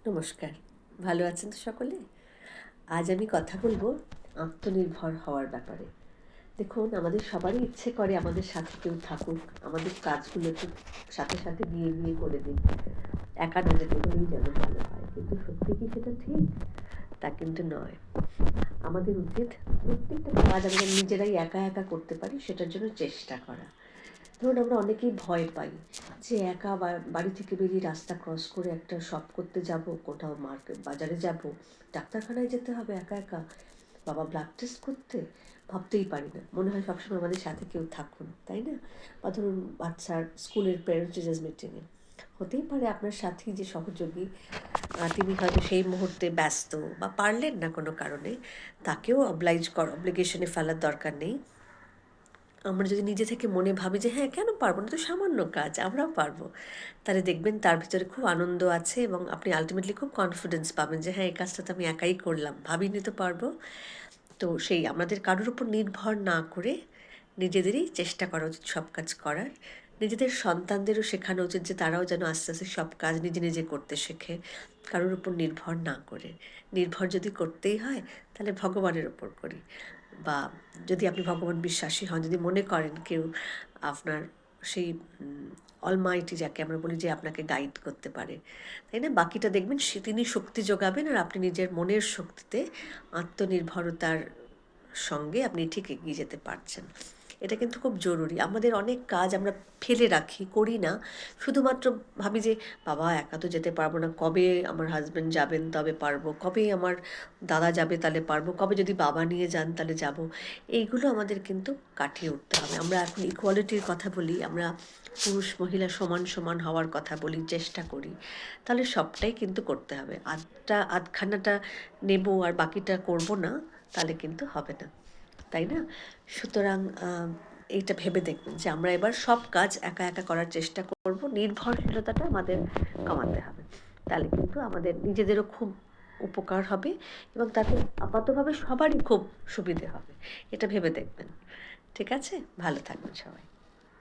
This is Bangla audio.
নমস্কার, ভালো আছেন তো সকলে? আজ আমি কথা বলবো আত্মনির্ভর হওয়ার ব্যাপারে। দেখুন, আমাদের সবারই ইচ্ছে করে আমাদের সাথে কেউ থাকুক, আমাদের কাজগুলো একটু সাথে সাথে গিয়ে গিয়ে করে দিই, একা না যেতে হলেই যেন ভালো হয়। কিন্তু সত্যি কি সেটা ঠিক? তা কিন্তু নয়। আমাদের উচিত প্রত্যেকটা কাজ আমরা নিজেরাই একা একা করতে পারি সেটার জন্য চেষ্টা করা। ধরুন, আমরা অনেকেই ভয় পাই যে একা বাড়ি থেকে বেরিয়ে রাস্তা ক্রস করে একটা শপ করতে যাব, কোথাও মার্কেট বাজারে যাব, ডাক্তারখানায় যেতে হবে একা একা, বাবা ব্লাড টেস্ট করতে, ভাবতেই পারি না। মনে হয় সবসময় আমাদের সাথে কেউ থাকুন, তাই না? বা ধরুন, বাচ্চার স্কুলের প্যারেন্ট টিচার্স মিটিংয়ে হতেই পারে আপনার সাথী যে সহযোগী, তিনি হয়তো সেই মুহূর্তে ব্যস্ত বা পারলেন না কোনো কারণে, তাকেও অব্লিগেশনে ফেলার দরকার নেই। আমরা যদি নিজে থেকে মনে ভাবি যে হ্যাঁ, কেন পারবো না, তো সামান্য কাজ, আমরাও পারবো, তাহলে দেখবেন তার ভিতরে খুব আনন্দ আছে এবং আপনি আলটিমেটলি খুব কনফিডেন্স পাবেন যে হ্যাঁ, এই কাজটা তো আমি একাই করলাম, ভাবিনি তো পারবো। তো সেই আমাদের কারোর উপর নির্ভর না করে নিজেদেরই চেষ্টা করা উচিত সব কাজ করার। নিজেদের সন্তানদেরও শেখানো উচিত যে তারাও যেন আস্তে আস্তে সব কাজ নিজে নিজে করতে শেখে, কারোর উপর নির্ভর না করে। নির্ভর যদি করতেই হয় তাহলে ভগবানের ওপর করি, বা যদি আপনি ভগবান বিশ্বাসী হন, যদি মনে করেন কেউ আপনার সেই অলমাইটি যাকে আমরা বলি যে আপনাকে গাইড করতে পারে, তাই না? বাকিটা দেখবেন তিনি শক্তি যোগাবেন, আর আপনি নিজের মনের শক্তিতে আত্মনির্ভরতার সঙ্গে আপনি ঠিক এগিয়ে যেতে পারছেন। এটা কিন্তু খুব জরুরি। আমাদের অনেক কাজ আমরা ফেলে রাখি, করি না। শুধুমাত্র ভাবি যে বাবা একা তো যেতে পারবো না, কবে আমার হাজব্যান্ড যাবেন তবে পারবো, কবে আমার দাদা যাবে তাহলে পারবো, কবে যদি বাবা নিয়ে যান তাহলে যাব। এইগুলো আমাদের কিন্তু কাটিয়ে উঠতে হবে। আমরা এখন ইকুয়ালিটির কথা বলি, আমরা পুরুষ মহিলা সমান সমান হওয়ার কথা বলি, চেষ্টা করি। তাহলে সবটাই কিন্তু করতে হবে। আধখানাটা নেব আর বাকিটা করব না, তাহলে কিন্তু হবে না, তাই না? সুতরাং এইটা ভেবে দেখবেন যে আমরা এবার সব কাজ একা একা করার চেষ্টা করব, নির্ভরশীলতাটা আমাদের কমাতে হবে। তাহলে কিন্তু আমাদের নিজেদেরও খুব উপকার হবে এবং তাতে আপাতভাবে সবারই খুব সুবিধে হবে। এটা ভেবে দেখবেন। ঠিক আছে? ভালো থাকবেন সবাই।